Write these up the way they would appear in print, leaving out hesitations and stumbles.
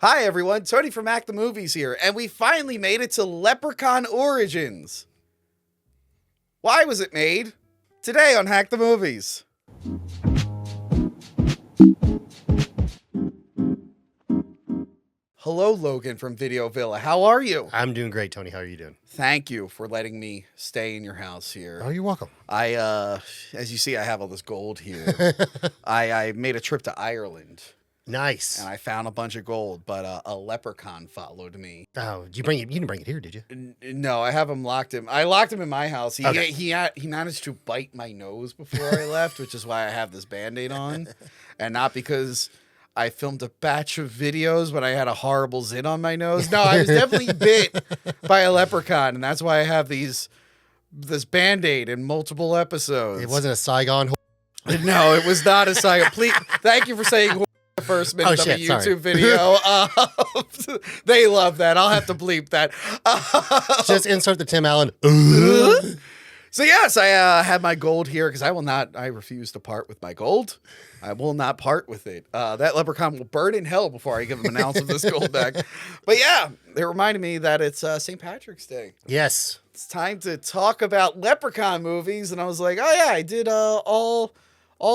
Hi everyone, Tony from Hack the Movies here, and we finally made it to Leprechaun Origins. Why was it made? Today on Hack the Movies. Hello, Logan from Video Villa. How are you? I'm doing great, Tony. How are you doing? Thank you for letting me stay in your house here. Oh, you're welcome. As you see, I have all this gold here. I made a trip to Ireland. Nice. And I found a bunch of gold, but a leprechaun followed me. Oh, did you bring it? You didn't bring it here, did you? No, I have him locked him. I locked him in my house. Okay. He managed to bite my nose before I left, which is why I have this Band-Aid on, and not because I filmed a batch of videos when I had a horrible zit on my nose. No, I was definitely bit by a leprechaun, and that's why I have this Band-Aid in multiple episodes. It wasn't a Saigon. No, it was not a Saigon. Please, thank you for saying the first minute of a YouTube video. They love that. I'll have to bleep that. Just insert the Tim Allen. So yes, I had my gold here because I refuse to part with my gold. I will not part with it. That leprechaun will burn in hell before I give him an ounce of this gold back. But yeah, it reminded me that it's St. Patrick's Day. Yes. It's time to talk about Leprechaun movies. And I was like, oh yeah, I did all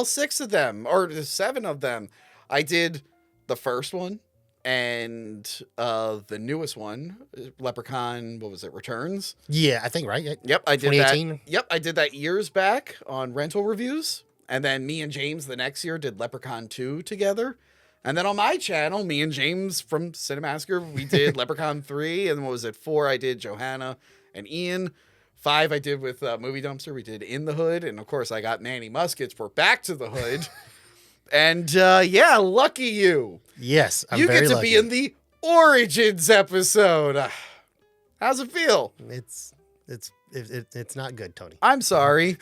6 of them, or 7 of them. I did the first one and the newest one, Leprechaun, what was it, Returns? Yeah, I think, right? Yep, I did that. 2018? Yep, I did that years back on rental reviews. And then me and James the next year did Leprechaun 2 together. And then on my channel, me and James from Cinemasker, we did Leprechaun 3. And what was it, 4 I did Johanna and Ian. 5 I did with Movie Dumpster. We did In the Hood. And of course, I got Manny Muskets for Back to the Hood. And yeah, lucky you. Yes, I'm you very get to lucky. be in the Origins episode. How's it feel? It's not good, Tony. I'm sorry.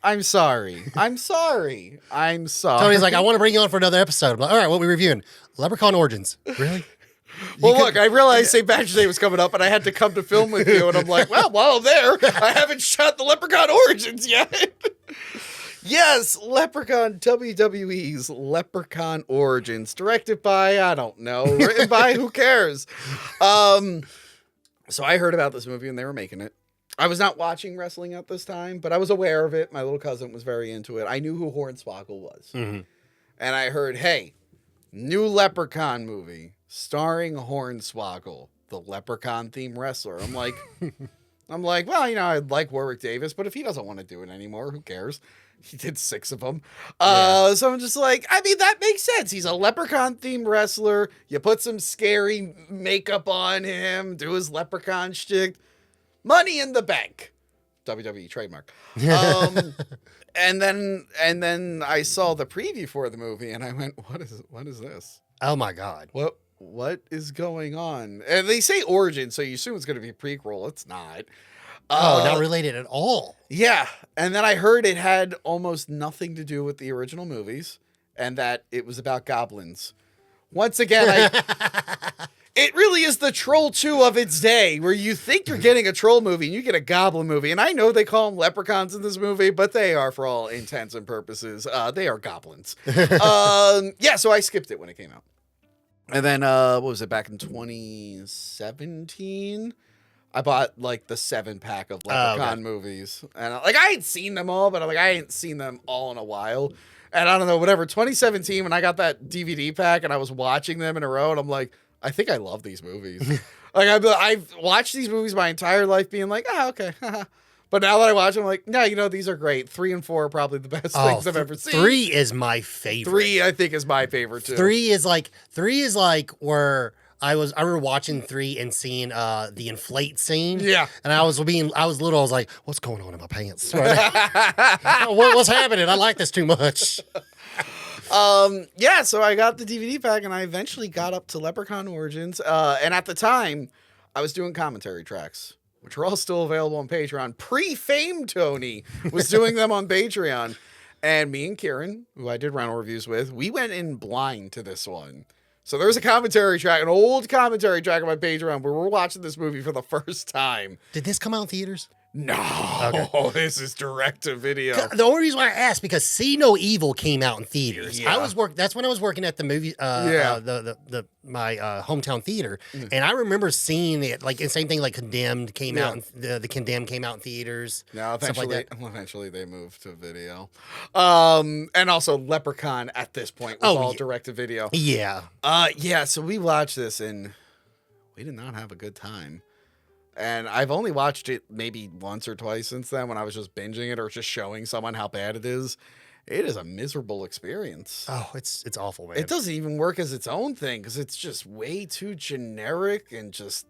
I'm sorry. Tony's like, I want to bring you on for another episode. I'm like, all right, what are we reviewing? Leprechaun Origins. Really? Well, look, I realized St. Patrick's Day was coming up, and I had to come to film with you, and I'm like, well, while I'm there, I haven't shot the Leprechaun Origins yet. Yes, WWE's Leprechaun Origins, directed by, I don't know, written by, who cares? So I heard about this movie, and they were making it. I was not watching wrestling at this time, but I was aware of it. My little cousin was very into it. I knew who Hornswoggle was. Mm-hmm. And I heard, hey, new Leprechaun movie starring Hornswoggle, the Leprechaun-themed wrestler. I'm like, well, I'd like Warwick Davis, but if he doesn't want to do it anymore, who cares? He did 6 of them. So I'm just like, that makes sense. He's a Leprechaun-themed wrestler. You put some scary makeup on him, do his Leprechaun shtick. Money in the bank. WWE trademark. And then I saw the preview for the movie and I went, what is this? Oh my God. What is going on? And they say Origin, so you assume it's going to be a prequel. It's not. Not related at all. Yeah. And then I heard it had almost nothing to do with the original movies and that it was about goblins. Once again, it really is the Troll 2 of its day, where you think you're getting a troll movie and you get a goblin movie. And I know they call them leprechauns in this movie, but they are, for all intents and purposes, they are goblins. Yeah, so I skipped it when it came out. And then, what was it, back in 2017? I bought, the 7-pack of Leprechaun movies. And, I hadn't seen them all, but I hadn't seen them all in a while. And I don't know, 2017, when I got that DVD pack and I was watching them in a row, and I'm like, I think I love these movies. I've watched these movies my entire life being like, okay. But now that I watch them, I'm like, no, these are great. 3 and 4 are probably the best things I've ever seen. 3 is my favorite. 3, I think, is my favorite, too. 3 is like where I remember watching 3 and seeing the inflate scene. Yeah. And I was little. I was like, what's going on in my pants? What's happening? I like this too much. Yeah, so I got the DVD pack and I eventually got up to Leprechaun Origins. And at the time, I was doing commentary tracks, which are all still available on Patreon. Pre-fame Tony was doing them on Patreon. And me and Kieran, who I did rental reviews with, we went in blind to this one. So there's a commentary track, an old commentary track on my Patreon where we're watching this movie for the first time. Did this come out in theaters? No, Okay. This is direct to video. The only reason why I asked because See No Evil came out in theaters. Yeah. That's when I was working at the movie. My hometown theater, and I remember seeing it. Like the same thing. Like Condemned came out. The Condemned came out in theaters. No, eventually they moved to video. And also Leprechaun at this point was all direct to video. Yeah. So we watched this and we did not have a good time. And I've only watched it maybe once or twice since then when I was just binging it or just showing someone how bad it is. It is a miserable experience. Oh, it's awful, man. It doesn't even work as its own thing because it's just way too generic and just...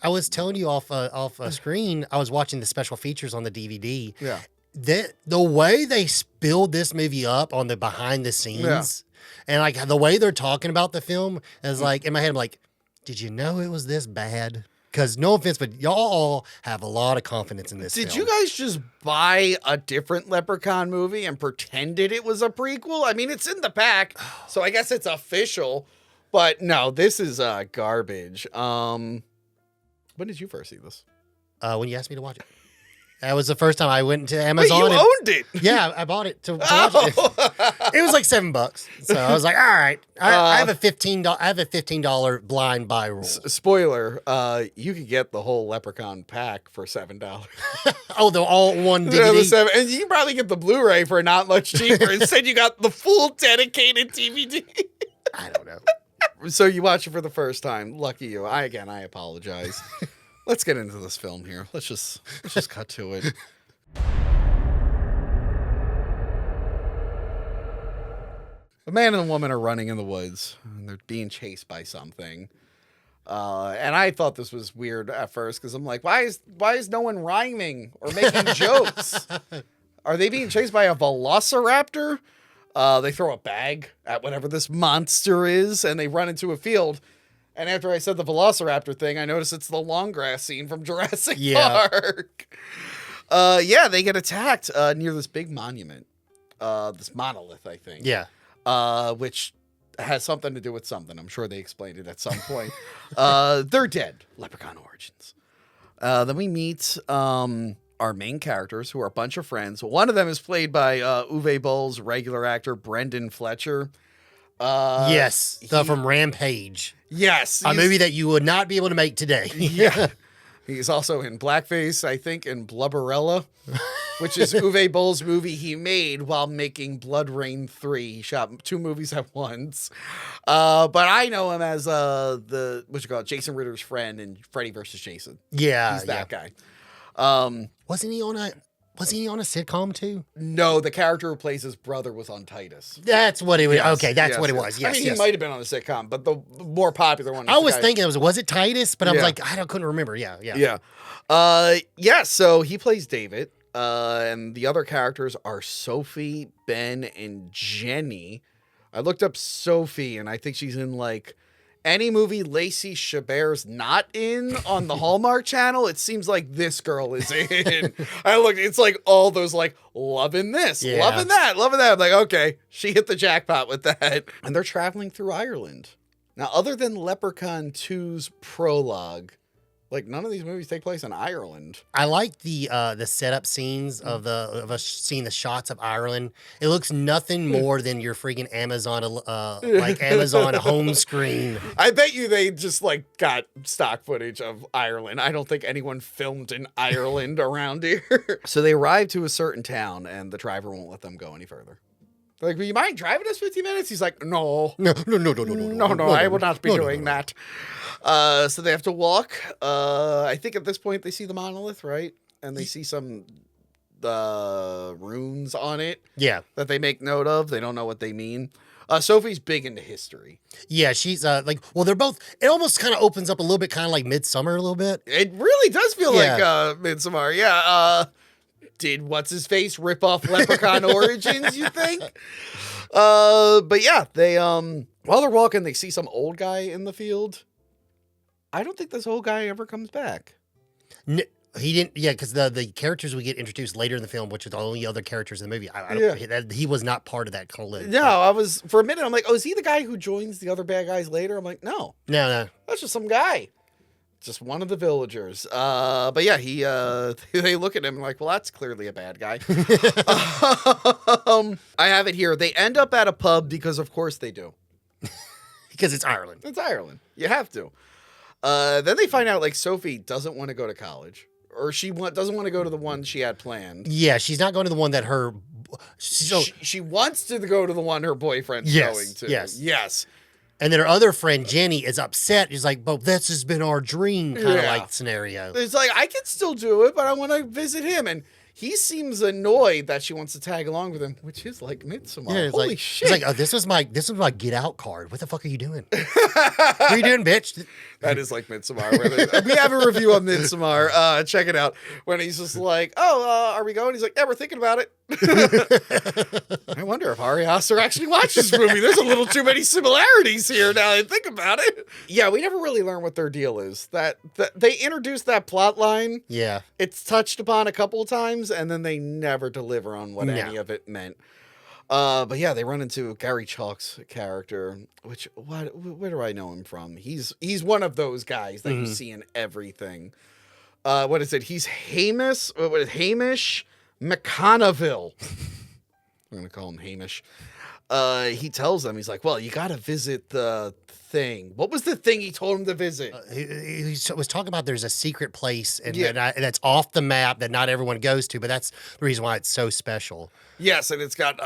I was telling you off a screen, I was watching the special features on the DVD. Yeah. The way they spilled this movie up on the behind the scenes and like the way they're talking about the film is like, in my head, I'm like, did you know it was this bad? Because no offense, but y'all have a lot of confidence in this film. Did you guys just buy a different Leprechaun movie and pretended it was a prequel? I mean, it's in the pack, so I guess it's official. But no, this is garbage. When did you first see this? When you asked me to watch it. That was the first time I went to Amazon. Wait, you owned it? Yeah, I bought it to watch it. It was like $7. So I was like, all right. I have a $15 blind buy rule. Spoiler, you could get the whole Leprechaun pack for $7. Oh, the all one DVD? Yeah, the 7, and you can probably get the Blu-ray for not much cheaper. Instead, you got the full dedicated DVD. I don't know. So you watch it for the first time. Lucky you. I apologize. Let's get into this film here. Let's just cut to it. A man and a woman are running in the woods, and they're being chased by something. And I thought this was weird at first because I'm like, why is no one rhyming or making jokes? Are they being chased by a velociraptor? They throw a bag at whatever this monster is, and they run into a field. And after I said the velociraptor thing, I noticed it's the long grass scene from Jurassic Park. They get attacked near this big monument, this monolith, I think. Yeah. Which has something to do with something. I'm sure they explained it at some point. They're dead. Leprechaun Origins. Then we meet our main characters, who are a bunch of friends. One of them is played by Uwe Boll's regular actor, Brendan Fletcher. From Rampage. Yes. A movie that you would not be able to make today. Yeah. He's also in Blackface, I think, in Blubberella, which is Uwe Boll's movie he made while making Blood Rain 3. He shot 2 movies at once. But I know him as Jason Ritter's friend in Freddy vs. Jason. Yeah. He's that guy. Wasn't he on a sitcom too? No, the character who plays his brother was on Titus. That's what it was. Yes, okay, that's what it was. Yes, I mean, he might have been on a sitcom, but the more popular one. I was thinking was it Titus? But I was like, couldn't remember. Yeah. So he plays David, and the other characters are Sophie, Ben, and Jenny. I looked up Sophie, and I think she's in like any movie Lacey Chabert's not in on the Hallmark Channel. It seems like this girl is in. It's like all those like loving this, loving that, loving that. I'm like, okay, she hit the jackpot with that. And they're traveling through Ireland. Now, other than Leprechaun 2's prologue, like none of these movies take place in Ireland. I like the setup scenes of us seeing the shots of Ireland. It looks nothing more than your freaking Amazon Amazon home screen. I bet you they just like got stock footage of Ireland. I don't think anyone filmed in Ireland around here. So they arrive to a certain town, and the driver won't let them go any further. They're like, will you mind driving us 50 minutes? He's like, no, I will not be doing that. So they have to walk. I think at this point they see the monolith, right? And they see some runes on it. Yeah. That they make note of. They don't know what they mean. Sophie's big into history. Yeah, she's they're both, it almost kind of opens up a little bit, kind of like Midsummer a little bit. It really does feel like Midsummer. Yeah. Did what's-his-face rip off Leprechaun Origins, you think? But yeah, they, while they're walking, they see some old guy in the field. I don't think this old guy ever comes back. No, he didn't, because the characters we get introduced later in the film, which are the only other characters in the movie, I don't, he was not part of that clip. No, I was, for a minute, I'm like, oh, is he the guy who joins the other bad guys later? I'm like, no. No. That's just some guy. just one of the villagers. But yeah, they look at him like, well, that's clearly a bad guy. I have it here. They end up at a pub because, of course, they do. Because it's Ireland. It's Ireland. You have to. Then they find out like Sophie doesn't want to go to college, or doesn't want to go to the one she had planned. Yeah, she's not going to the one that her. She wants to go to the one her boyfriend's going to. Yes. And then her other friend, Jenny, is upset. She's like, but this has been our dream kind of like scenario. It's like, I can still do it, but I want to visit him. And he seems annoyed that she wants to tag along with him, which is like Midsommar. Yeah, Holy shit. It's like, this was my get out card. What the fuck are you doing? What are you doing, bitch? That is like Midsommar. We have a review on Midsommar. Check it out. When he's just like, are we going? He's like, yeah, we're thinking about it. I wonder if Ari Aster actually watched this movie. There's a little too many similarities here now I think about it. Yeah, we never really learn what their deal is. That they introduced that plot line. Yeah. It's touched upon a couple of times, and then they never deliver on what any of it meant. But yeah, they run into Gary Chalk's character, which where do I know him from? He's one of those guys that you see in everything. What is it? He's Hamish McConneville. I'm gonna call him Hamish. He tells them, he's like, well, you gotta visit the thing. What was the thing he told him to visit? He was talking about there's a secret place and that's off the map that not everyone goes to, but that's the reason why it's so special. Yes, and it's got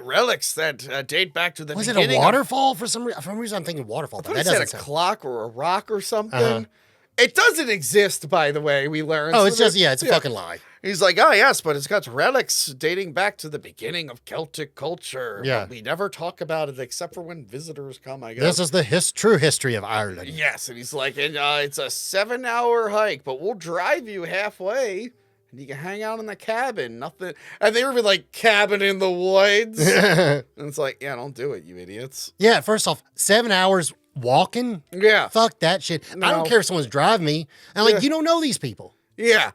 relics that date back to the beginning. Was it a waterfall? For some reason, I'm thinking waterfall. I thought it said a clock or a rock or something. It doesn't exist, by the way, we learned. Oh, it's just, it's a fucking lie. He's like, oh, yes, but it's got relics dating back to the beginning of Celtic culture. Yeah. But we never talk about it except for when visitors come, I guess. This is the true history of Ireland. Yes, and he's like, and it's a 7-hour hike, but we'll drive you halfway, and you can hang out in the cabin. Nothing. And they were like, cabin in the woods. And it's like, yeah, don't do it, you idiots. Yeah, first off, 7 hours walking? Yeah. Fuck that shit. No. I don't care if someone's driving me. And you don't know these people. Yeah.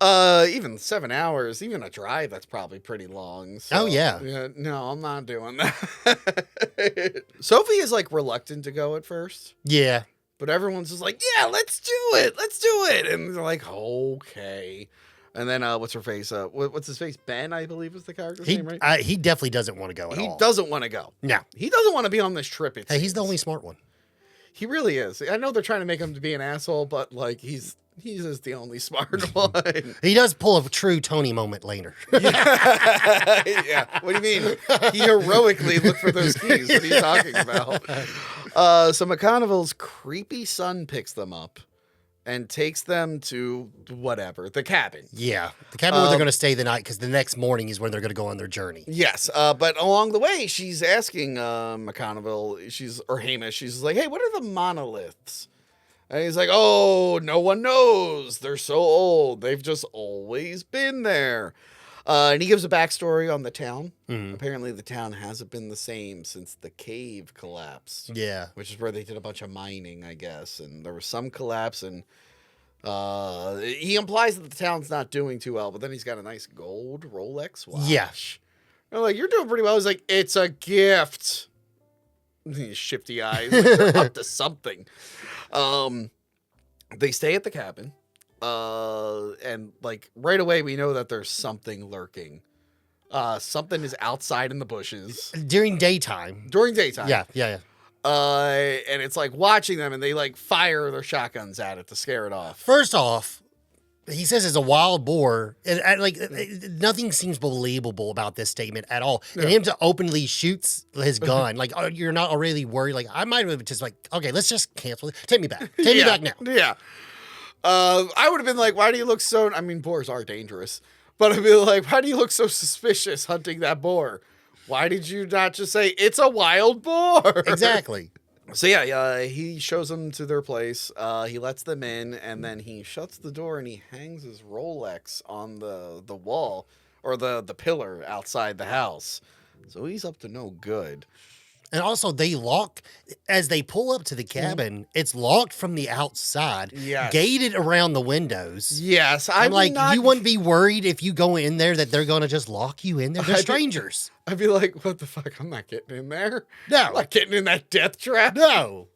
Even 7 hours, even a drive, that's probably pretty long. So, oh, yeah. No, I'm not doing that. Sophie is like reluctant to go at first. Yeah. But everyone's just like, yeah, let's do it. Let's do it. And they're like, okay. And then what's her face? What's his face? Ben, I believe is the character's name, right? He definitely doesn't want to go at all. He doesn't want to go. No. He doesn't want to be on this trip. Hey, he's the only smart one. He really is. I know they're trying to make him to be an asshole, but like he's just the only smart one. He does pull a true Tony moment later. Yeah. What do you mean? He heroically looked for those keys. What are you talking about? So McConneville's creepy son picks them up and takes them to whatever, the cabin. Yeah, the cabin where they're going to stay the night because the next morning is when they're going to go on their journey. Yes, but along the way, she's asking McConneville, or Hamish, she's like, hey, what are the monoliths? And he's like, oh, no one knows. They're so old. They've just always been there. And he gives a backstory on the town. Mm-hmm. Apparently, the town hasn't been the same since the cave collapsed. Yeah. Which is where they did a bunch of mining, I guess. And there was some collapse, and he implies that the town's not doing too well, but then he's got a nice gold Rolex watch. Yeah. And I'm like, you're doing pretty well. He's like, it's a gift. These shifty eyes. Like, they're up to something. They stay at the cabin. And like right away we know that there's something lurking. Something is outside in the bushes during daytime. Yeah. And it's like watching them, and they like fire their shotguns at it to scare it off. First off, he says it's a wild boar, and nothing seems believable about this statement at all. Yeah. And him to openly shoots his gun, like, you're not already worried. Like, I might have just like, okay, let's just cancel it. Take me back. Take me back now. Yeah. I would have been like, why do you look so... I mean, boars are dangerous. But I'd be like, why do you look so suspicious hunting that boar? Why did you not just say, it's a wild boar? Exactly. So yeah, he shows them to their place. He lets them in, and then he shuts the door, and he hangs his Rolex on the wall, or the pillar outside the house. So he's up to no good. And also, they lock, as they pull up to the cabin, it's locked from the outside, gated around the windows. Yes. I'm like, you wouldn't be worried if you go in there that they're going to just lock you in there? They're strangers. I'd be like, what the fuck? I'm not getting in there. No. I'm not getting in that death trap. No.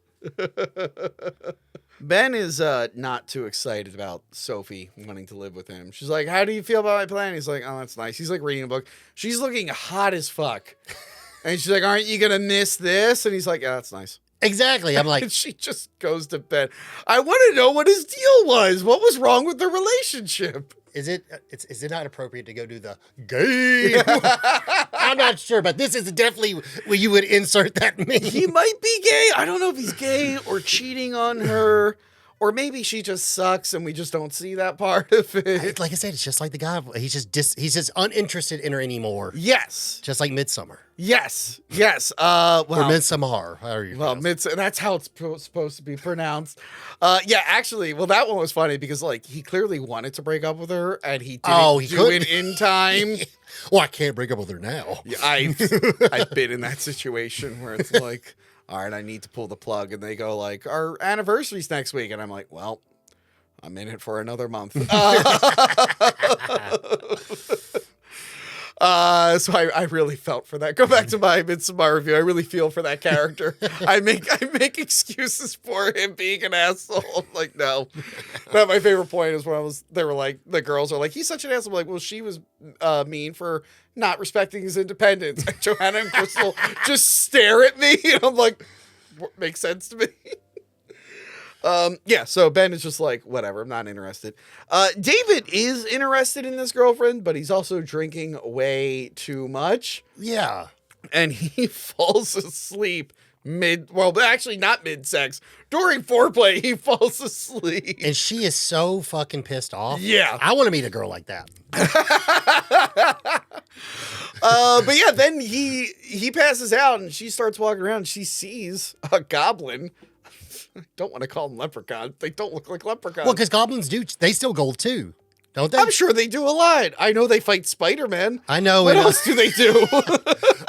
Ben is not too excited about Sophie wanting to live with him. She's like, how do you feel about my plan? He's like, oh, that's nice. He's like reading a book. She's looking hot as fuck. And she's like, aren't you going to miss this? And he's like, yeah, that's nice. Exactly. I'm like, and she just goes to bed. I want to know what his deal was. What was wrong with the relationship? Is it not appropriate to go do the gay? I'm not sure, but this is definitely where you would insert that meme. He might be gay. I don't know if he's gay or cheating on her, or maybe she just sucks and we just don't see that part of it. Like I said, it's just like the guy. He's just uninterested in her anymore. Yes. Just like Midsummer. Yes. Yes. Or Midsommar. That's how it's supposed to be pronounced. Yeah, actually, well, that one was funny because like he clearly wanted to break up with her and he didn't do it in time. Well, I can't break up with her now. Yeah, I've been in that situation where it's like, all right, I need to pull the plug, and they go like, our anniversary's next week, and I'm like, well, I'm in it for another month. So I really felt for that. Go back to my Midsommar review. I really feel for that character. I make excuses for him being an asshole. I'm like, no. But my favorite point is when they were like, the girls are like, he's such an asshole. I'm like, well, she was mean for not respecting his independence. And Joanna and Crystal just stare at me, and I'm like, makes sense to me. Yeah, so Ben is just like, whatever, I'm not interested. David is interested in this girlfriend, but he's also drinking way too much. Yeah. And he falls asleep actually not mid-sex. During foreplay, he falls asleep. And she is so fucking pissed off. Yeah. I want to meet a girl like that. But yeah, then he passes out and she starts walking around. She sees a goblin. I don't want to call them leprechauns. They don't look like leprechauns. Well, because goblins they steal gold too, don't they? I'm sure they do a lot. I know they fight Spider-Man. I know. What else do they do?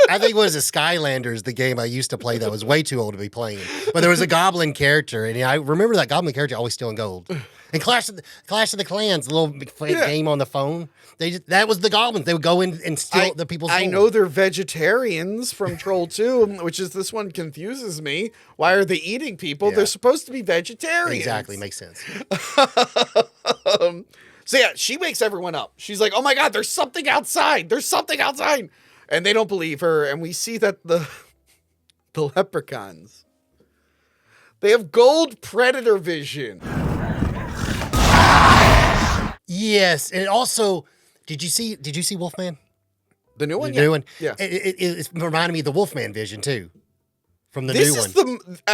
I think it was a Skylanders, the game I used to play that was way too old to be playing. But there was a goblin character, and I remember that goblin character always stealing gold. And Clash of the Clans, the little game on the phone. That was the goblins. They would go in and steal the people's gold. I know they're vegetarians from Troll 2, which is this one confuses me. Why are they eating people? Yeah. They're supposed to be vegetarians. Exactly, makes sense. So yeah, she wakes everyone up. She's like, oh my God, there's something outside. There's something outside. And they don't believe her. And we see that the leprechauns, they have gold predator vision. Yes, and also, did you see Wolfman? The new one? The new one? Yeah. It reminded me of the Wolfman vision, too, from the new one.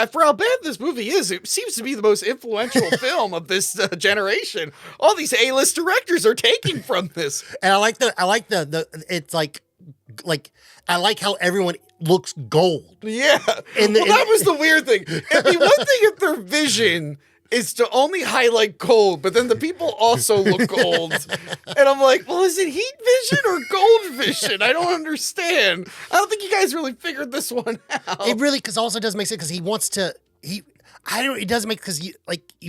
For how bad this movie is, it seems to be the most influential film of this generation. All these A-list directors are taking from this. And I like it's like I like how everyone looks gold. Yeah. That was the weird thing. It'd be one thing if their vision is to only highlight gold, but then the people also look gold. And I'm like, well, is it heat vision or gold vision? I don't understand. I don't think you guys really figured this one out. It really, because also doesn't make sense because he wants to, it doesn't make, because you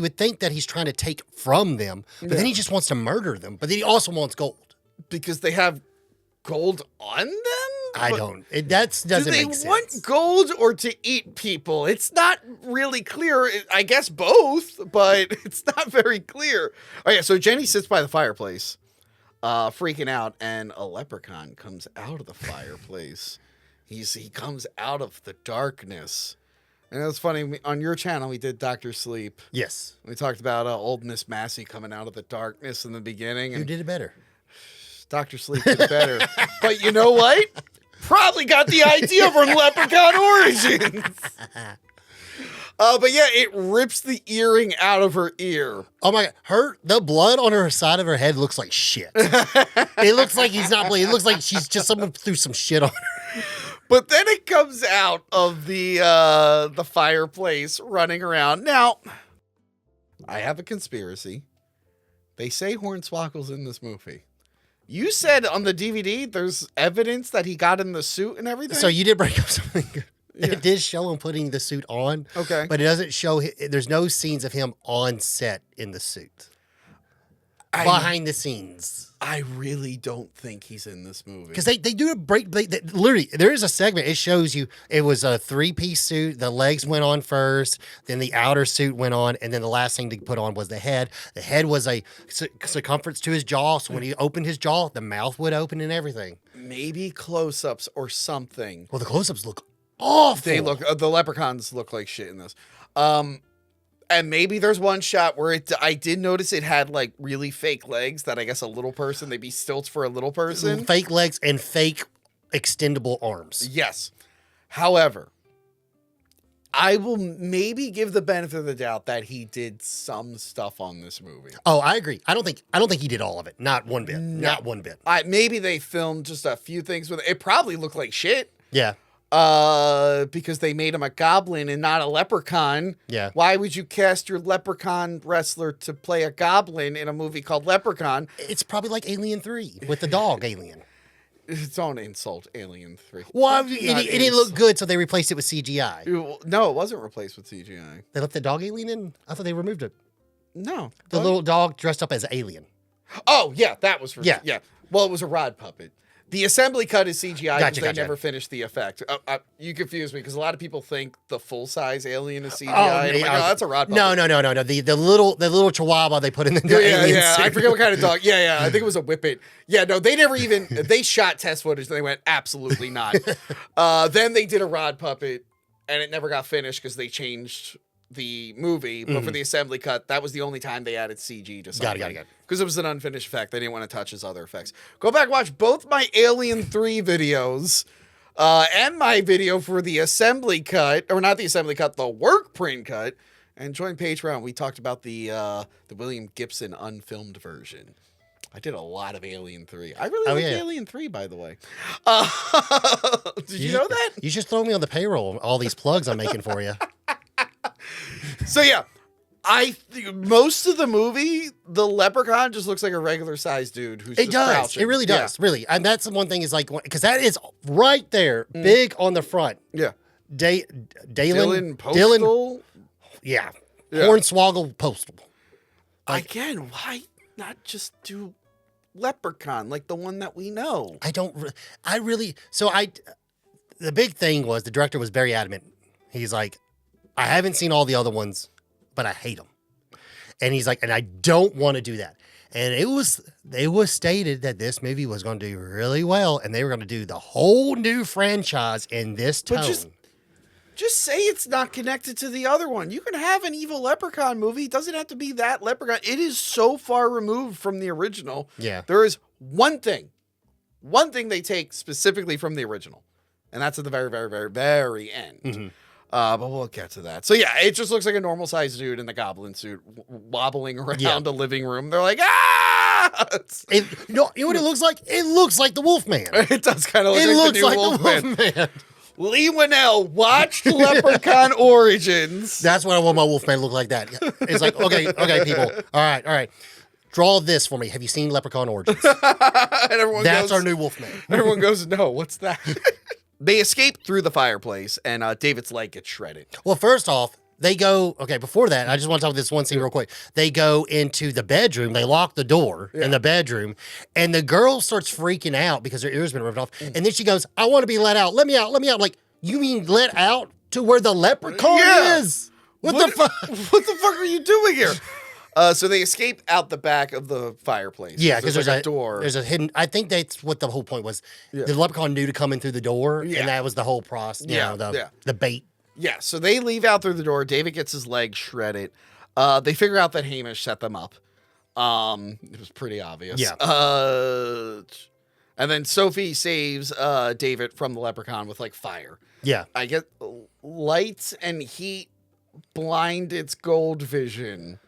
would think that he's trying to take from them, but then he just wants to murder them. But then he also wants gold. Because they have gold on them? That doesn't make sense. Do they want gold or to eat people? It's not really clear. I guess both, but it's not very clear. Oh yeah, so Jenny sits by the fireplace, freaking out, and a leprechaun comes out of the fireplace. He comes out of the darkness. And it was funny, on your channel, we did Dr. Sleep. Yes. We talked about old Miss Massey coming out of the darkness in the beginning. Who did it better? Dr. Sleep did it better. But you know what? Probably got the idea from Leprechaun Origins. But yeah, it rips the earring out of her ear. Oh my God. The blood on her side of her head looks like shit. It looks like he's not bleeding. It looks like someone threw some shit on her. But then it comes out of the fireplace running around. Now, I have a conspiracy. They say Hornswoggle's in this movie. You said on the DVD there's evidence that he got in the suit and everything? So you did bring up something good. Yeah. It did show him putting the suit on. Okay. But it doesn't show, there's no scenes of him on set in the suit. behind the scenes. I really don't think he's in this movie. Because they do a break. Literally, there is a segment. It shows you it was a 3-piece suit. The legs went on first, then the outer suit went on, and then the last thing to put on was the head. The head was a circumference to his jaw, so when he opened his jaw, the mouth would open and everything. Maybe close-ups or something. Well, the close-ups look awful. They look. The leprechauns look like shit in this. And maybe there's one shot where I did notice it had like really fake legs that I guess a little person, they'd be stilts for a little person. Fake legs and fake extendable arms. Yes. However, I will maybe give the benefit of the doubt that he did some stuff on this movie. Oh, I agree. I don't think he did all of it. Not one bit. No. Not one bit. Maybe they filmed just a few things with it. It probably looked like shit. Yeah. Because they made him a goblin and not a leprechaun. Yeah. Why would you cast your leprechaun wrestler to play a goblin in a movie called Leprechaun? It's probably like Alien 3 with the dog alien. Don't insult Alien 3. Well, it didn't look good, so they replaced it with CGI. No, it wasn't replaced with CGI. They left the dog alien in? I thought they removed it. No. The little dog dressed up as alien. Oh, yeah, that was... Yeah. Well, it was a rod puppet. The assembly cut is CGI because they never Gotcha. finished the effect. You confused me because a lot of people think the full-size alien is CGI. Oh, and I'm like, that's a rod puppet. No. The little chihuahua they put in the alien Yeah. suit. I forget what kind of dog. Yeah. I think it was a whippet. Yeah, no, they never even... They shot test footage and they went, absolutely not. Then they did a rod puppet and it never got finished because they changed the movie. But for the assembly cut, that was the only time they added CG to something. Got it. Because it was an unfinished effect. They didn't want to touch his other effects. Go back and watch both my Alien 3 videos and my video for the assembly cut, or not the assembly cut, the work print cut, and join Patreon. We talked about the William Gibson unfilmed version. I did a lot of Alien 3. I really like Alien 3, by the way. Did you know that? You just throw me on the payroll, all these plugs I'm making for you. So, yeah. Most of the movie, the leprechaun just looks like a regular sized dude who's just crouching. It really does. Really. And that's the one thing is like, because that is right there, big on the front. Yeah. Dylan Postal? Yeah. Hornswoggle Postal. Again, why not just do Leprechaun like the one that we know? The big thing was the director was very adamant. He's like, I haven't seen all the other ones, but I hate them. And he's like, and I don't want to do that. And it was stated that this movie was going to do really well, and they were going to do the whole new franchise in this tone. But just say it's not connected to the other one. You can have an evil leprechaun movie. It doesn't have to be that leprechaun. It is so far removed from the original. Yeah. There is one thing they take specifically from the original, and that's at the very, very, very, very end. Mm-hmm. But we'll get to that. So yeah, it just looks like a normal sized dude in the goblin suit wobbling around a living room. They're like, you know what it looks like? It looks like the Wolfman. It does kind of look like the Wolfman. Lee Winnell watched Leprechaun Origins. That's what I want my Wolfman to look like. That it's like, okay, people. All right. Draw this for me. Have you seen Leprechaun Origins? And that's our new Wolfman. Everyone goes, no, what's that? They escape through the fireplace, and David's leg gets shredded. Well, first off, they go, before that, I just want to talk about this one scene real quick. They go into the bedroom, they lock the door in the bedroom, and the girl starts freaking out because her ear's been ripped off. And then she goes, I want to be let out. Let me out. I'm like, you mean let out to where the leprechaun is? What the fuck? What the fuck are you doing here? So they escape out the back of the fireplace. Yeah, because there's a door. There's a hidden. I think that's what the whole point was. Yeah. The leprechaun knew to come in through the door, and that was the whole process. The bait. Yeah, so they leave out through the door. David gets his leg shredded. They figure out that Hamish set them up. It was pretty obvious. Yeah. And then Sophie saves David from the leprechaun with like fire. Yeah. I get lights and heat blind its gold vision.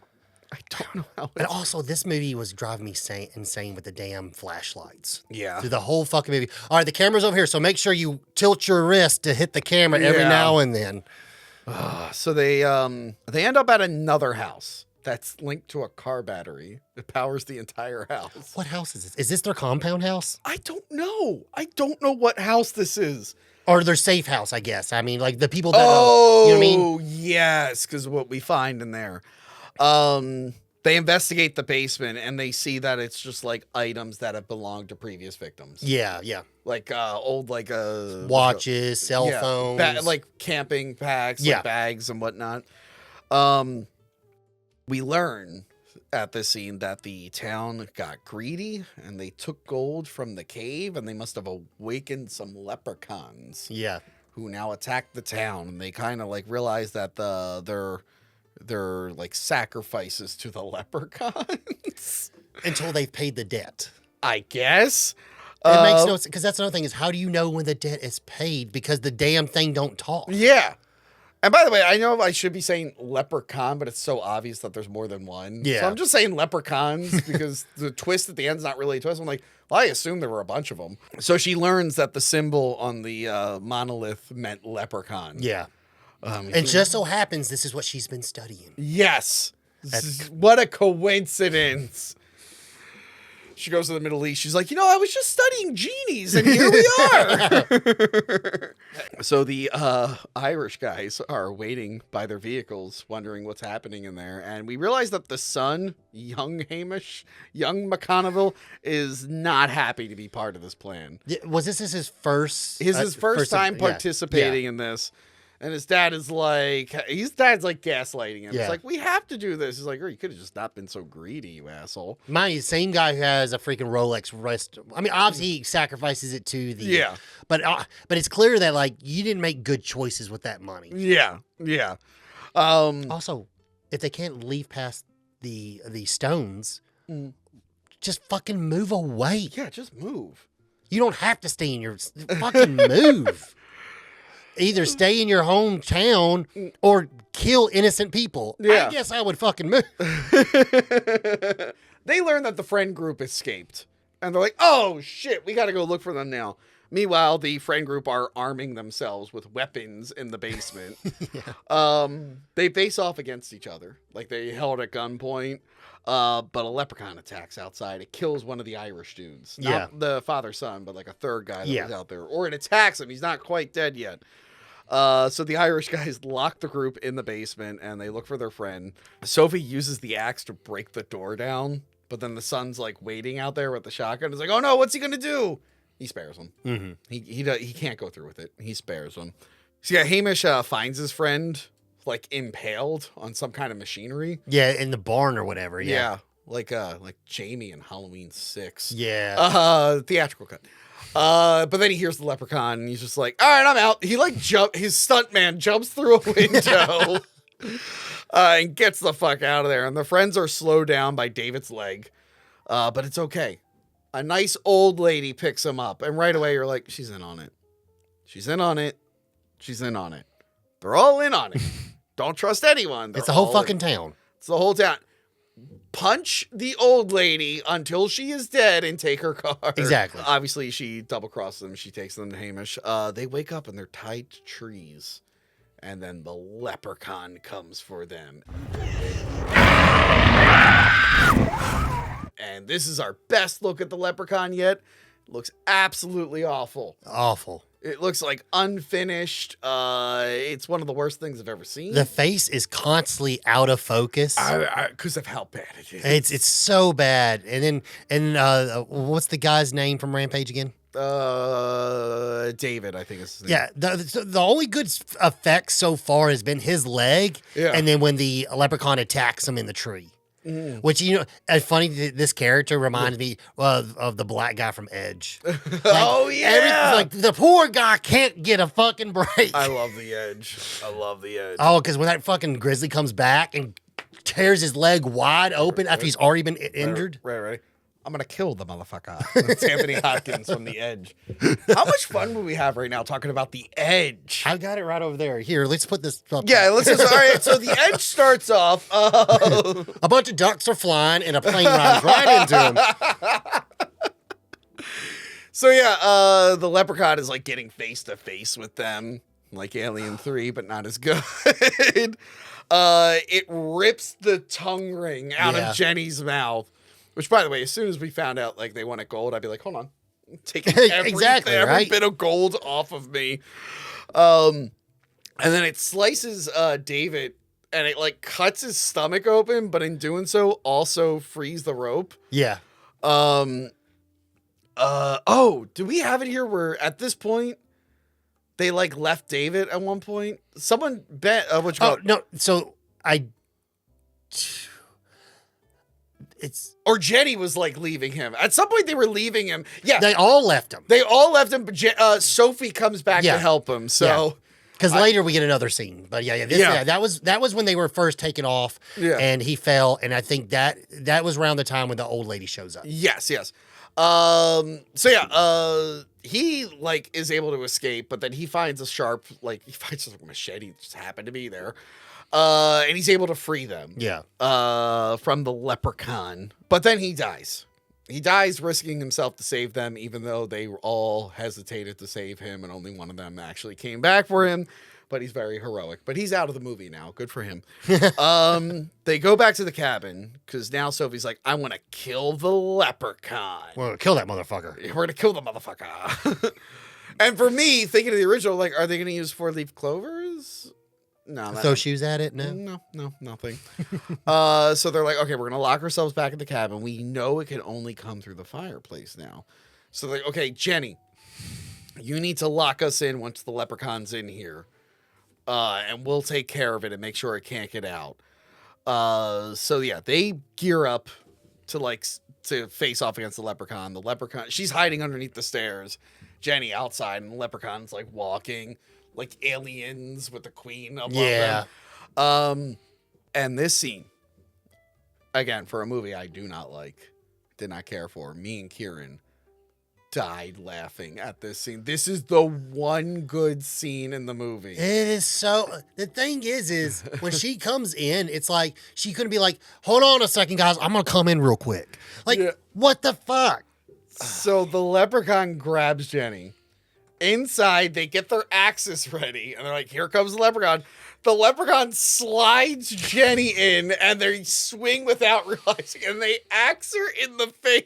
I don't know how. And also, this movie was driving me insane with the damn flashlights. Yeah. Through the whole fucking movie. All right, the camera's over here, so make sure you tilt your wrist to hit the camera every now and then. So they end up at another house that's linked to a car battery. It powers the entire house. What house is this? Is this their compound house? I don't know. I don't know what house this is. Or their safe house, I guess. I mean, like the people that you know what I mean? Yes, because what we find in there. They investigate the basement and they see that it's just like items that have belonged to previous victims. Yeah. Like old watches, cell phones, like camping packs, like bags and whatnot. We learn at this scene that the town got greedy and they took gold from the cave, and they must have awakened some leprechauns. Yeah. Who now attack the town, and they kind of like realize that they're like sacrifices to the leprechauns until they've paid the debt. I guess it makes no sense, because that's another thing is, how do you know when the debt is paid? Because the damn thing don't talk. Yeah. And by the way, I know I should be saying leprechaun, but it's so obvious that there's more than one. Yeah. So I'm just saying leprechauns because the twist at the end is not really a twist. I'm like, well, I assume there were a bunch of them. So she learns that the symbol on the monolith meant leprechaun. Yeah. And just so happens this is what she's been studying. Yes. What a coincidence. She goes to the Middle East. She's like, I was just studying genies, and here we are. So the Irish guys are waiting by their vehicles, wondering what's happening in there. And we realize that the son, young McConneville, is not happy to be part of this plan. Was this his first? His first time participating in this. And his dad is like, gaslighting him. Yeah. It's like, we have to do this. He's like, you could have just not been so greedy, you asshole. Mind you, same guy who has a freaking Rolex wrist. I mean, obviously he sacrifices it to the. Yeah. But it's clear that like you didn't make good choices with that money. Yeah. Yeah. Also, if they can't leave past the stones, just fucking move away. Yeah, just move. You don't have to stay in your fucking move. Either stay in your hometown or kill innocent people. Yeah. I guess I would fucking move. They learn that the friend group escaped. And they're like, oh, shit, we got to go look for them now. Meanwhile, the friend group are arming themselves with weapons in the basement. They face off against each other. Like, they held at gunpoint. But a leprechaun attacks outside. It kills one of the Irish dudes. Not the father-son, but like a third guy that was out there. Or it attacks him. He's not quite dead yet. So the Irish guys lock the group in the basement and they look for their friend. Sophie uses the axe to break the door down, but then the son's like waiting out there with the shotgun. He's like, oh no, what's he gonna do? He spares him. Mm-hmm. He can't go through with it. He spares him. So yeah, Hamish finds his friend like impaled on some kind of machinery. Yeah, in the barn or whatever. Yeah. Like Jamie in Halloween 6. Yeah. Theatrical cut. But then he hears the leprechaun and he's just like, all right, I'm out. He like his stuntman jumps through a window and gets the fuck out of there. And the friends are slowed down by David's leg. But it's okay. A nice old lady picks him up. And right away you're like, she's in on it. She's in on it. She's in on it. They're all in on it. Don't trust anyone. It's the whole fucking town. It's the whole town. Punch the old lady until she is dead and take her car. Exactly. Obviously, she double crosses them. She takes them to Hamish. They wake up and they're tied to trees. And then the leprechaun comes for them. And this is our best look at the leprechaun yet. It looks absolutely awful. Awful. It looks like unfinished. It's one of the worst things I've ever seen. The face is constantly out of focus because of how bad it is. It's so bad. And then what's the guy's name from Rampage again? David, I think is his name. Yeah, the only good effect so far has been his leg, and then when the leprechaun attacks him in the tree. Which, it's funny, this character reminds me of the black guy from Edge. Oh, yeah. Like, the poor guy can't get a fucking break. I love the Edge. Oh, because when that fucking grizzly comes back and tears his leg wide open after he's already been injured. Right. I'm going to kill the motherfucker. That's Anthony Hopkins from The Edge. How much fun would we have right now talking about The Edge? I got it right over there. Here, let's put this up. Yeah, all right, so The Edge starts off. A bunch of ducks are flying and a plane rides right into them. So yeah, the leprechaun is like getting face to face with them, like Alien 3, but not as good. It rips the tongue ring out of Jenny's mouth. Which, by the way, as soon as we found out like they wanted gold, I'd be like, hold on, taking every bit of gold off of me. And then it slices David and it like cuts his stomach open, but in doing so also frees the rope. Yeah. Oh, do we have it here where at this point they like left David at one point? Someone bet no, so or Jenny was like leaving him. At some point they were leaving him. Yeah. They all left him. But Sophie comes back to help him. So because later we get another scene. But that was when they were first taken off and he fell, and I think that was around the time when the old lady shows up. Yes. He like is able to escape, but then he finds a machete that just happened to be there. And he's able to free them. Yeah. From the leprechaun. But then he dies. He dies risking himself to save them, even though they all hesitated to save him, and only one of them actually came back for him. But he's very heroic. But he's out of the movie now. Good for him. They go back to the cabin, because now Sophie's like, I want to kill the leprechaun. We're going to kill that motherfucker. We're going to kill the motherfucker. And for me, thinking of the original, like, are they going to use 4-leaf clovers? No. Throw shoes at it? No, nothing. So they're like, okay, we're going to lock ourselves back in the cabin. We know it can only come through the fireplace now. So they're like, okay, Jenny, you need to lock us in once the leprechaun's in here. And we'll take care of it and make sure it can't get out. So yeah, they gear up to face off against the leprechaun. The leprechaun, she's hiding underneath the stairs. Jenny outside, and the leprechaun's like walking like aliens with the queen above them. And this scene, again, for a movie I do not like, did not care for, me and Kieran died laughing at this scene. This is the one good scene in the movie. It is so... The thing is when she comes in, it's like, she couldn't be like, hold on a second, guys, I'm going to come in real quick. Like, what the fuck? So the leprechaun grabs Jenny. Inside, they get their axes ready, and they're like, here comes the leprechaun. The leprechaun slides Jenny in, and they swing without realizing, and they axe her in the face.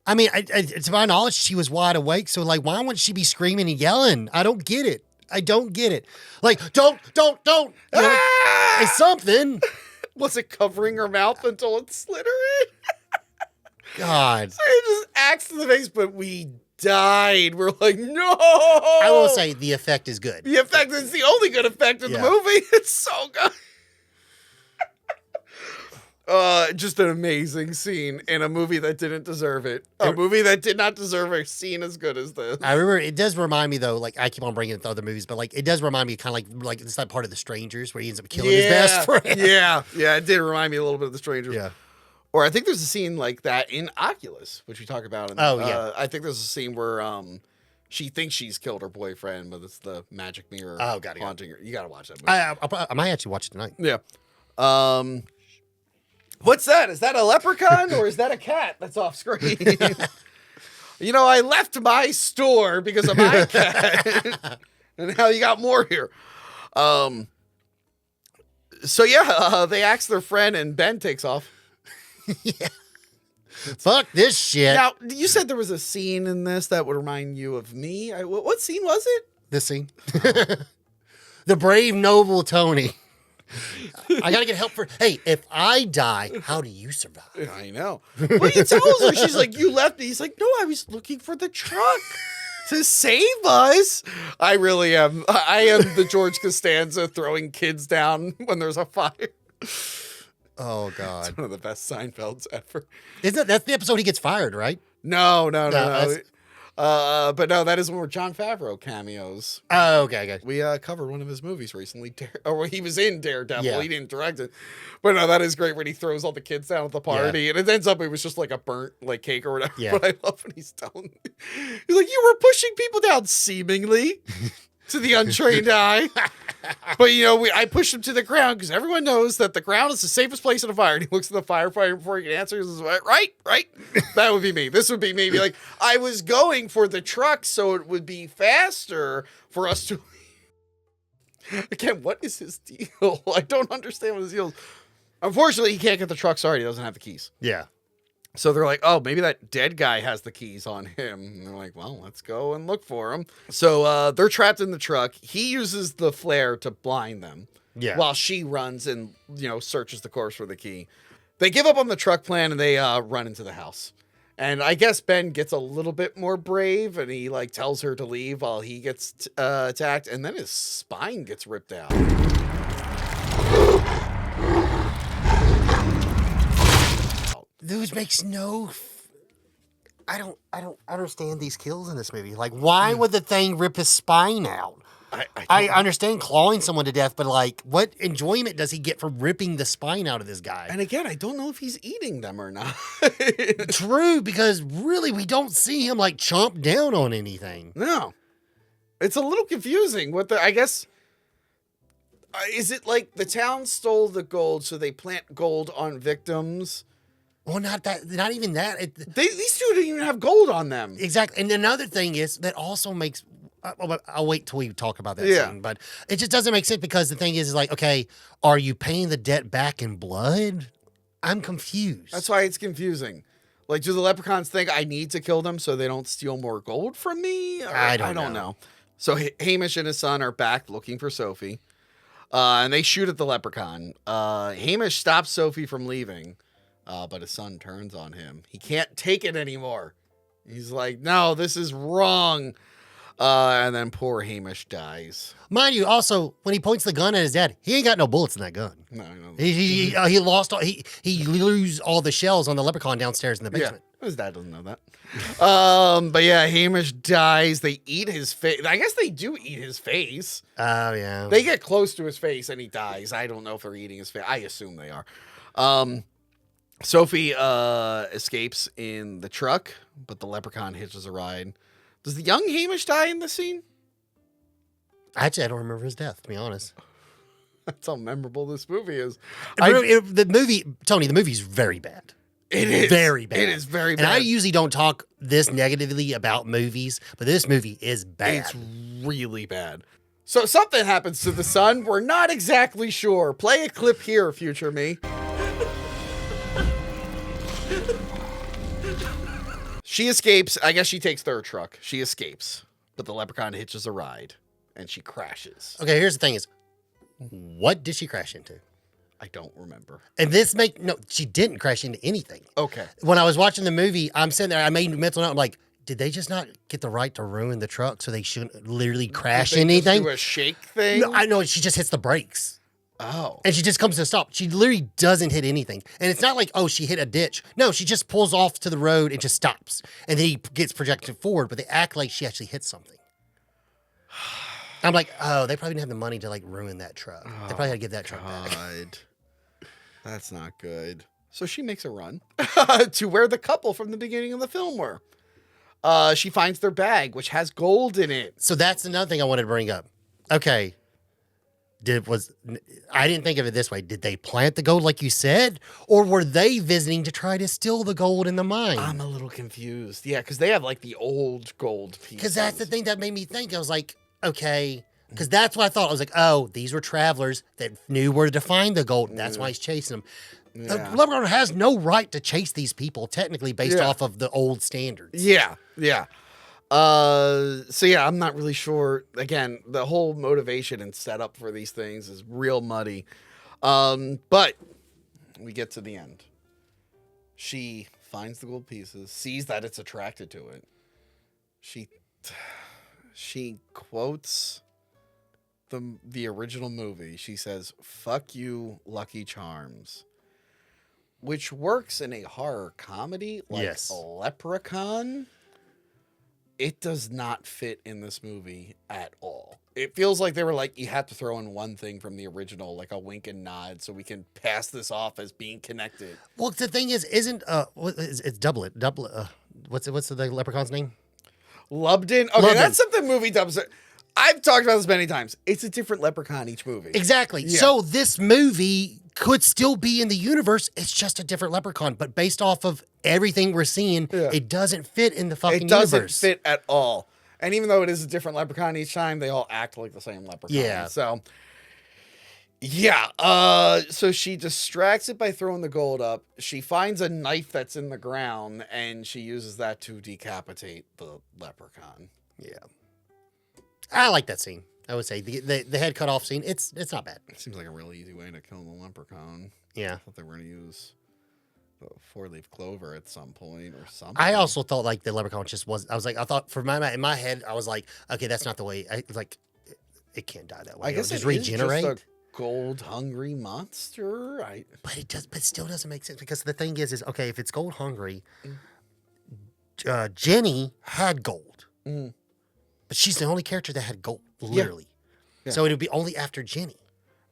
I mean, to my knowledge, she was wide awake, so, like, why wouldn't she be screaming and yelling? I don't get it. Like, don't. You know, it's something. Was it covering her mouth until it slit her in? God. So he just axed in the face, but we died. We're like, no. I will say the effect is good. The effect is the only good effect in the movie. It's so good. Just an amazing scene in a movie that didn't deserve it. A movie that did not deserve a scene as good as this. I remember, it does remind me, though, like, I keep on bringing it to other movies, but, like, it does remind me kind of like it's that part of The Strangers where he ends up killing his best friend. Yeah, it did remind me a little bit of The Strangers. Yeah. Or I think there's a scene like that in Oculus, which we talk about. I think there's a scene where she thinks she's killed her boyfriend, but it's the magic mirror haunting her. You got to watch that movie. I might actually watch it tonight. Yeah. What's that? Is that a leprechaun or is that a cat that's off screen? You know, I left my store because of my cat. And now you got more here. So yeah, they ask their friend and Ben takes off. Yeah. Fuck this shit. Now, you said there was a scene in this that would remind you of me. What scene was it? This scene. The brave, noble Tony. I gotta get help for... Hey, if I die, how do you survive? I know. Well, he tells her, she's like, you left me. He's like, no, I was looking for the truck to save us. I really am. I am the George Costanza throwing kids down when there's a fire. Oh, God. It's one of the best Seinfelds ever. That's the episode he gets fired, right? No. But no, that is where Jon Favreau cameos. Oh, okay. We covered one of his movies recently. He was in Daredevil. Yeah. He didn't direct it. But no, that is great when he throws all the kids down at the party. Yeah. And it ends up it was just like a burnt like cake or whatever. Yeah. But I love when he's telling he's like, you were pushing people down seemingly to the untrained eye. But, you know, I pushed him to the ground because everyone knows that the ground is the safest place in a fire. And he looks at the firefighter before he can answer. He says, right. That would be me. This would be me. Be like, I was going for the truck so it would be faster for us to... Again, what is his deal? I don't understand what his deal is. Unfortunately, he can't get the truck. Sorry, he doesn't have the keys. Yeah. So they're like, oh, maybe that dead guy has the keys on him. And they're like, well, let's go and look for him. So they're trapped in the truck. He uses the flare to blind them. Yeah. While she runs and, searches the corpse for the key. They give up on the truck plan and they run into the house. And I guess Ben gets a little bit more brave and he tells her to leave while he gets attacked. And then his spine gets ripped out. Those makes no. I don't understand these kills in this movie. Like, why would the thing rip his spine out? I understand clawing someone to death, but what enjoyment does he get from ripping the spine out of this guy? And again, I don't know if he's eating them or not. True, because really, we don't see him chomp down on anything. No, it's a little confusing. I guess. Is it the town stole the gold, so they plant gold on victims? Well, not even that. These two didn't even have gold on them. Exactly. And another thing is that also makes. I'll wait till we talk about that scene, but it just doesn't make sense because the thing is okay, are you paying the debt back in blood? I'm confused. That's why it's confusing. Do the leprechauns think I need to kill them so they don't steal more gold from me? I don't know. So Hamish and his son are back looking for Sophie, and they shoot at the leprechaun. Hamish stops Sophie from leaving, but his son turns on him. He can't take it anymore. He's like, no, this is wrong. And then poor Hamish dies. Mind you, also, when he points the gun at his dad, he ain't got no bullets in that gun. No. He lost all, he lose all the shells on the leprechaun downstairs in the basement. Yeah, his dad doesn't know that. But yeah, Hamish dies. They eat his face. I guess they do eat his face. Oh, yeah. They get close to his face and he dies. I don't know if they're eating his face. I assume they are. Sophie escapes in the truck, but the leprechaun hitches a ride. Does the young Hamish die in this scene? Actually, I don't remember his death, to be honest. That's how memorable this movie is. The movie's very bad. It is. Very bad. It is very bad. And I usually don't talk this negatively about movies, but this movie is bad. It's really bad. So something happens to the son. We're not exactly sure. Play a clip here, future me. She escapes. I guess she takes their truck. She escapes. But the leprechaun hitches a ride. And she crashes. Okay, here's the thing is, what did she crash into? I don't remember. And she didn't crash into anything. Okay. When I was watching the movie, I'm sitting there, I made a mental note, I'm like, did they just not get the right to ruin the truck so they shouldn't literally crash anything? Do a shake thing? No, I know, she just hits the brakes. Oh. And she just comes to a stop. She literally doesn't hit anything. And it's not like, oh, she hit a ditch. No, she just pulls off to the road and just stops. And then he gets projected forward, but they act like she actually hit something. I'm like, oh, they probably didn't have the money to ruin that truck. They probably had to give that truck back. That's not good. So she makes a run to where the couple from the beginning of the film were. She finds their bag, which has gold in it. So that's another thing I wanted to bring up. Okay. I didn't think of it this way. Did they plant the gold like you said? Or were they visiting to try to steal the gold in the mine? I'm a little confused. Yeah, because they have the old gold pieces. Because that's the thing that made me think. I was like, okay. Because that's what I thought. I was like, oh, these were travelers that knew where to find the gold. That's why he's chasing them. Yeah. The Leprechaun has no right to chase these people, technically, based off of the old standards. Yeah. So yeah, I'm not really sure. Again, the whole motivation and setup for these things is real muddy. But we get to the end. She finds the gold pieces, sees that it's attracted to it. She quotes the original movie. She says, "Fuck you, Lucky Charms," which works in a horror comedy like Leprechaun. It does not fit in this movie at all. It feels like they were like, you have to throw in one thing from the original, like a wink and nod, so we can pass this off as being connected. Well, the thing is, it's Doublet. What's the leprechaun's name? Lubden. Okay, Lubden. That's something movie dubs. I've talked about this many times. It's a different leprechaun each movie. Exactly. Yeah. So this movie could still be in the universe. It's just a different leprechaun. But based off of everything we're seeing, it doesn't fit in the fucking universe. It doesn't fit at all. And even though it is a different leprechaun each time, they all act like the same leprechaun. Yeah. So Yeah. So she distracts it by throwing the gold up. She finds a knife that's in the ground, and she uses that to decapitate the leprechaun. Yeah. I like that scene. I would say the head cut off scene. It's not bad. It seems like a really easy way to kill the leprechaun. Yeah. I thought they were going to use the 4-leaf clover at some point or something. I also thought like the leprechaun just was. I thought in my head I was like, okay, that's not the way. It can't die that way. I guess just it regenerate. Is just a gold hungry monster. But it does. But still doesn't make sense because the thing is okay, if it's gold hungry, Jenny had gold, but she's the only character that had gold, literally. Yeah. So it would be only after Jenny.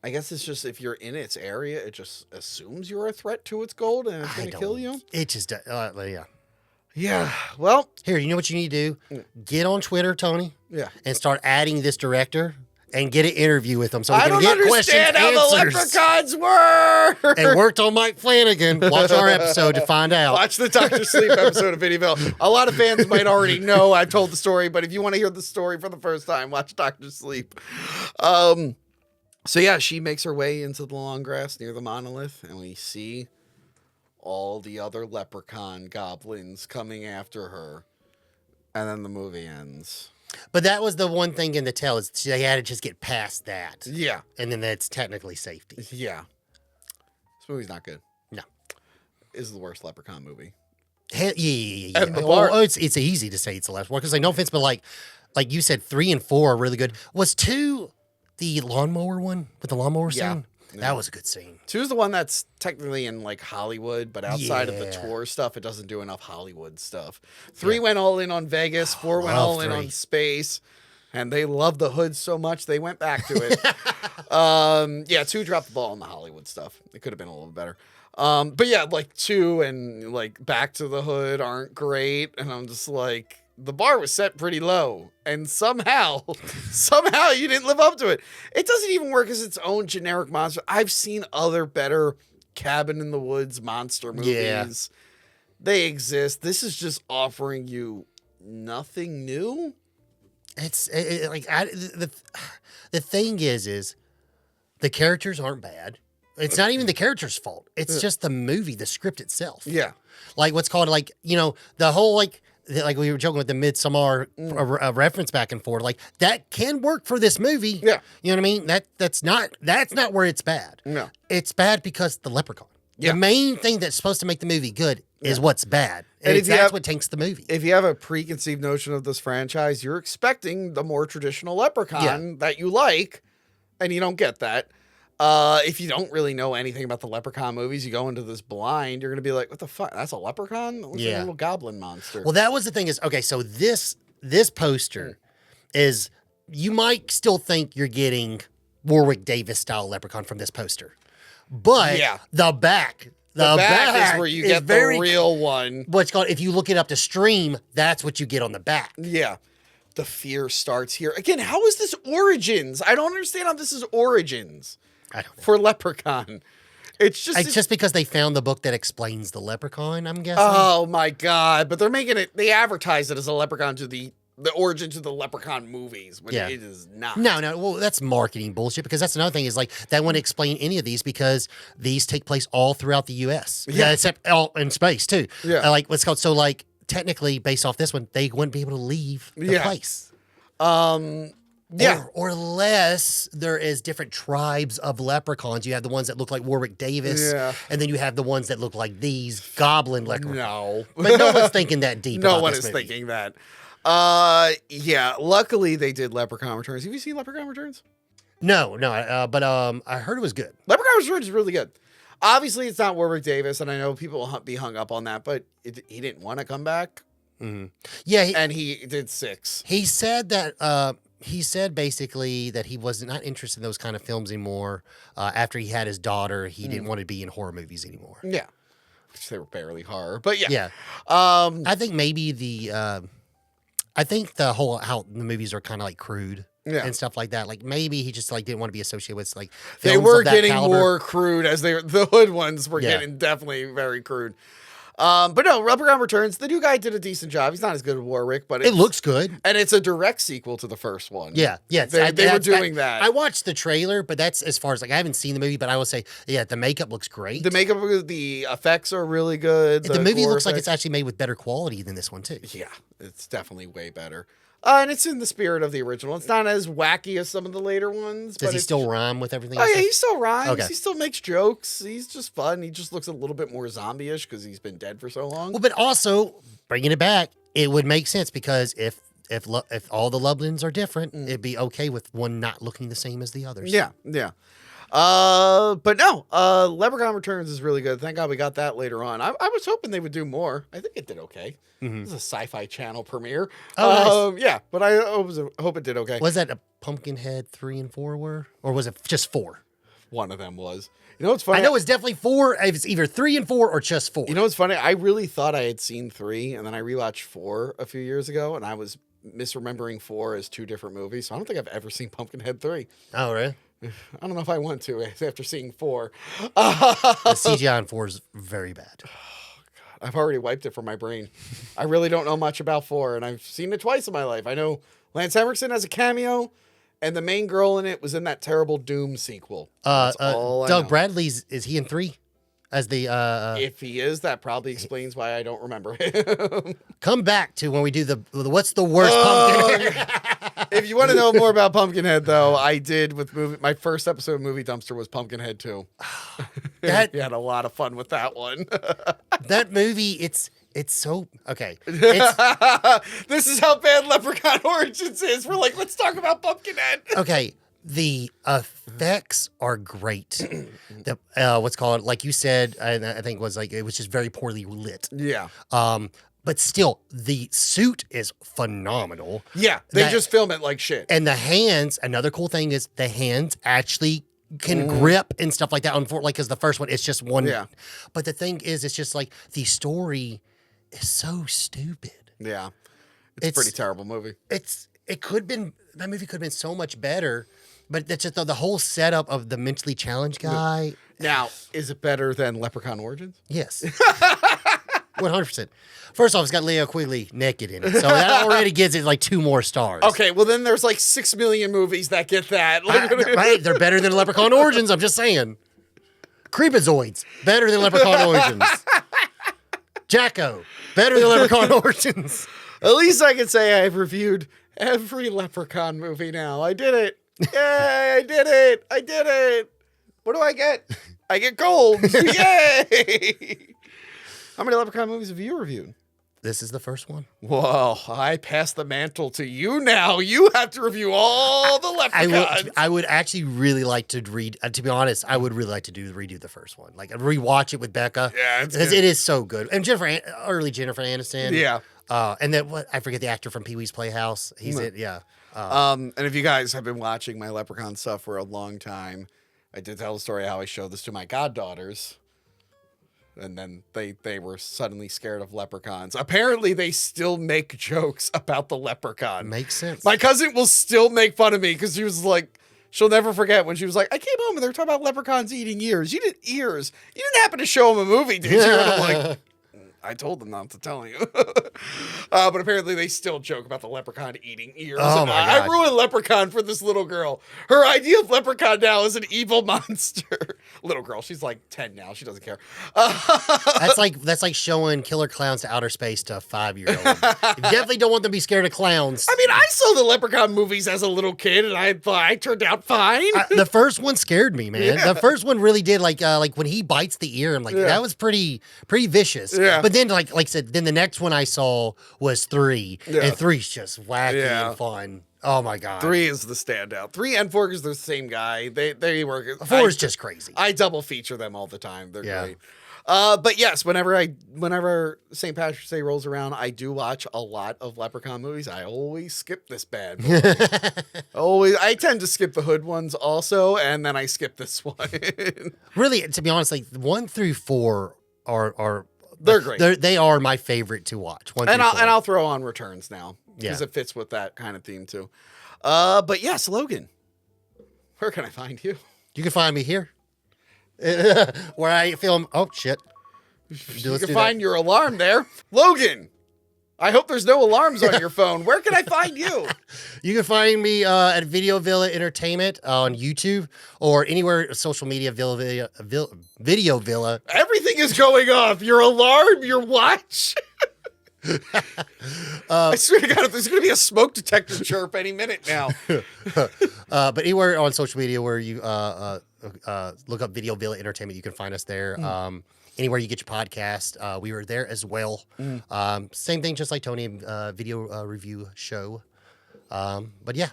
I guess it's just if you're in its area, it just assumes you're a threat to its gold and it's going to kill you. It just, yeah. Yeah. Well, here, you know what you need to do? Get on Twitter, Tony. Yeah. And start adding this director and get an interview with them so we can get questions and answers. I don't understand how the leprechauns work. And worked on Mike Flanagan. Watch our episode to find out. Watch the Dr. Sleep episode of Vinnyville. A lot of fans might already know I've told the story, but if you want to hear the story for the first time, watch Dr. Sleep. So yeah, she makes her way into the long grass near the monolith, and we see all the other leprechaun goblins coming after her. And then the movie ends. But that was the one thing in the tale is they had to just get past that. Yeah. And then that's technically safety. Yeah. This movie's not good. No. This is the worst leprechaun movie. Yeah. It's easy to say it's the last one because no offense, but like you said, 3 and 4 are really good. Was 2 the lawnmower one with the lawnmower scene? Yeah. That was a good scene. 2 is the one that's technically in like Hollywood, but outside of the tour stuff, it doesn't do enough Hollywood stuff. 3 went all in on Vegas, 4 went all in on space, and they loved the hood so much they went back to it. 2 dropped the ball on the Hollywood stuff. It could have been a little better. But yeah, like 2 and like Back to the Hood aren't great, and I'm just like, the bar was set pretty low, and somehow you didn't live up to it. It doesn't even work as its own generic monster. I've seen other better cabin in the woods monster movies. Yeah. They exist. This is just offering you nothing new. The thing is the characters aren't bad. It's not even the character's fault. It's just the movie, the script itself. Yeah. Like what's called the whole like we were joking with the Midsommar reference back and forth, like that can work for this movie. Yeah. You know what I mean? That's not where it's bad. No. It's bad because the leprechaun. Yeah. The main thing that's supposed to make the movie good is what's bad. And that's what tanks the movie. If you have a preconceived notion of this franchise, you're expecting the more traditional leprechaun that you like, and you don't get that. If you don't really know anything about the leprechaun movies, you go into this blind, you're going to be like, what the fuck? That's a leprechaun? That looks like a little goblin monster. Well, that was the thing is, okay, so this poster is, you might still think you're getting Warwick Davis style leprechaun from this poster. But the back is where you get the real one. What's called, if you look it up to stream, that's what you get on the back. Yeah. The fear starts here. Again, how is this Origins? I don't understand how this is Origins. I don't know. For Leprechaun. It's just because they found the book that explains the Leprechaun, I'm guessing. Oh my God. But they're making it, they advertise it as a Leprechaun to the origin to the Leprechaun movies, when it is not. No. Well, that's marketing bullshit, because that's another thing is like, that wouldn't explain any of these because these take place all throughout the U.S. Yeah. Except all in space too. Yeah. Like what's called, so like technically based off this one, they wouldn't be able to leave the place. Or unless there is different tribes of leprechauns. You have the ones that look like Warwick Davis, and then you have the ones that look like these goblin leprechauns. No. But no one's thinking that deep. No one is thinking that. Luckily they did Leprechaun Returns. Have you seen Leprechaun Returns? No, but I heard it was good. Leprechaun Returns is really good. Obviously, it's not Warwick Davis, and I know people will be hung up on that, but he didn't want to come back. Mm-hmm. Yeah, and he did 6. He said that. He said basically that he was not interested in those kind of films anymore. After he had his daughter, he didn't want to be in horror movies anymore. Yeah, which they were barely horror, but yeah. I think maybe I think the whole how the movies are kind of like crude. Yeah. And stuff like that. Like maybe he just like didn't want to be associated with like films they were of that getting caliber. More crude as the hood ones were getting definitely very crude. But no, Leprechaun Returns. The new guy did a decent job. He's not as good as Warwick, but it looks good. And it's a direct sequel to the first one. Yeah. They were doing that. I watched the trailer, but that's as far as like I haven't seen the movie, but I will say, yeah, the makeup looks great. The effects are really good. The movie looks like it's actually made with better quality than this one too. Yeah, it's definitely way better. And it's in the spirit of the original. It's not as wacky as some of the later ones. Does he still rhyme with everything? Oh, yeah, he still rhymes. Okay. He still makes jokes. He's just fun. He just looks a little bit more zombie-ish because he's been dead for so long. Well, but also, bringing it back, it would make sense because if all the Lublins are different, it'd be okay with one not looking the same as the others. Yeah. But no, Leprechaun Returns is really good. Thank God we got that later on. I was hoping they would do more. I think it did okay. Mm-hmm. It was a Sci-Fi Channel premiere. Oh, nice. Yeah, but I hope it did okay. Was that a Pumpkinhead 3 and 4 were? Or was it just 4? One of them was. You know what's funny? I know it's definitely 4. It's either 3 and 4 or just 4. You know what's funny? I really thought I had seen 3, and then I rewatched 4 a few years ago, and I was misremembering 4 as 2 different movies. So I don't think I've ever seen Pumpkinhead 3. Oh, really? I don't know if I want to after seeing 4. The CGI on 4 is very bad. I've already wiped it from my brain. I really don't know much about 4, and I've seen it twice in my life. I know Lance Henriksen has a cameo, and the main girl in it was in that terrible Doom sequel. Doug Bradley's, is he in 3? As the if he is, that probably explains why I don't remember him. Come back to when we do the what's the worst Pumpkinhead? If you want to know more about Pumpkinhead, though, I did with my first episode of Movie Dumpster was Pumpkinhead 2. We had a lot of fun with that one. That movie, it's so okay. This is how bad Leprechaun Origins is. We're like, let's talk about Pumpkinhead. Okay. The effects are great. The what's called, like you said, I think was like it was just very poorly lit. Yeah. But still, the suit is phenomenal. Yeah, they just film it like shit. And the hands. Another cool thing is the hands actually can grip and stuff like that. Like because the first one, it's just one. Yeah. But the thing is, it's just like the story is so stupid. Yeah, it's a pretty terrible movie. That movie could have been so much better. But that's just the whole setup of the mentally challenged guy. Now, is it better than Leprechaun Origins? Yes. 100%. First off, it's got Leo Quigley naked in it. So that already gives it like 2 more stars. Okay, well then there's like 6 million movies that get that. Right, they're better than Leprechaun Origins, I'm just saying. Creepazoids, better than Leprechaun Origins. Jacko, better than Leprechaun Origins. At least I can say I've reviewed every Leprechaun movie now. I did it. Yay, I did it. What do I get? I get gold. Yay. How many Leprechaun movies have you reviewed? This is the first one. Whoa, I pass the mantle to you now. You have to review all the Leprechauns. I would actually really like to read, to be honest, I would really like to redo the first one. Like rewatch it with Becca. Yeah, because it is so good. And early Jennifer Aniston. Yeah. And then I forget the actor from Pee-wee's Playhouse. He's it, yeah. And if you guys have been watching my Leprechaun stuff for a long time, I did tell the story how I showed this to my goddaughters. And then they were suddenly scared of leprechauns. Apparently, they still make jokes about the leprechaun. Makes sense. My cousin will still make fun of me because she was like, she'll never forget when she was like, I came home and they were talking about leprechauns eating ears. You didn't happen to show them a movie, did you? And I'm like, I told them not to tell you. But apparently they still joke about the leprechaun eating ears. Oh my God. I ruined Leprechaun for this little girl. Her idea of Leprechaun now is an evil monster. Little girl, she's like 10 now. She doesn't care. That's like showing Killer Clowns to Outer Space to a 5-year-old. You definitely don't want them to be scared of clowns. I mean, I saw the Leprechaun movies as a little kid, and I thought I turned out fine. The first one scared me, man. Yeah. The first one really did. Like when he bites the ear, I'm like, that was pretty vicious. Yeah. But then, like I said, then the next one I saw was 3, and 3's just wacky and fun. Oh my God. 3 is the standout. 3 and 4 is the same guy. They work. 4 is just crazy. I double feature them all the time. They're great. But yes, whenever St. Patrick's Day rolls around, I do watch a lot of Leprechaun movies. I always skip this bad boy. I tend to skip the Hood ones also, and then I skip this one. Really, to be honest, like 1 through 4 are they're great. They are my favorite to watch. 1 through 4. And I'll throw on Returns now because it fits with that kind of theme too. But yes, Logan, where can I find you? You can find me here. Where I film. Oh shit! You can find your alarm there. Logan, I hope there's no alarms on your phone. Where can I find you? You can find me at Video Villa Entertainment on YouTube or anywhere social media, Video Villa. Everything is going off. Your alarm, your watch. I swear to God, there's going to be a smoke detector chirp any minute now. But anywhere on social media where you look up Video Villa Entertainment, you can find us there. Anywhere you get your podcast, we were there as well. Same thing, just like Tony, video review show. But yeah.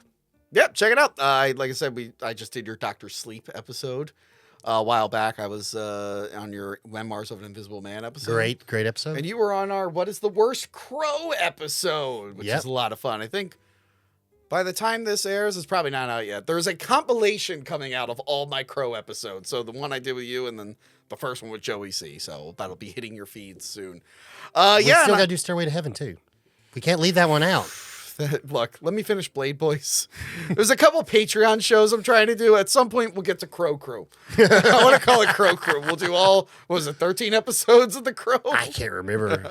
Yep, check it out. Like I said, I just did your Dr. Sleep episode a while back. I was on your Memoirs of an Invisible Man episode. Great episode. And you were on our What is the Worst Crow episode, which is a lot of fun. I think by the time this airs, it's probably not out yet. There's a compilation coming out of all my Crow episodes. So the one I did with you and then the first one with Joey C. So that'll be hitting your feeds soon. We still got to do Stairway to Heaven, too. We can't leave that one out. Look, let me finish Blade Boys. There's a couple Patreon shows I'm trying to do. At some point, we'll get to Crow Crew. I want to call it Crow Crew. We'll do all, 13 episodes of The Crow? I can't remember.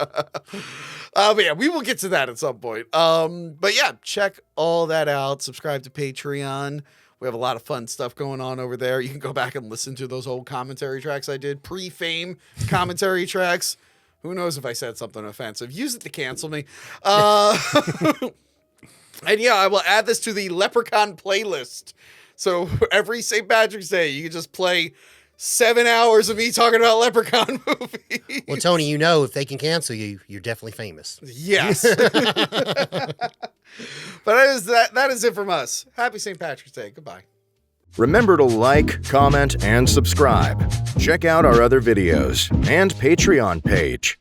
But yeah, we will get to that at some point. But yeah, check all that out. Subscribe to Patreon. We have a lot of fun stuff going on over there. You can go back and listen to those old commentary tracks I did, pre-fame commentary tracks. Who knows if I said something offensive? Use it to cancel me. And yeah, I will add this to the Leprechaun playlist. So every St. Patrick's Day, you can just play 7 hours of me talking about Leprechaun movies. Well, Tony, you know, if they can cancel you, you're definitely famous. Yes. But that is it from us. Happy St. Patrick's Day. Goodbye. Remember to like, comment, and subscribe. Check out our other videos and Patreon page.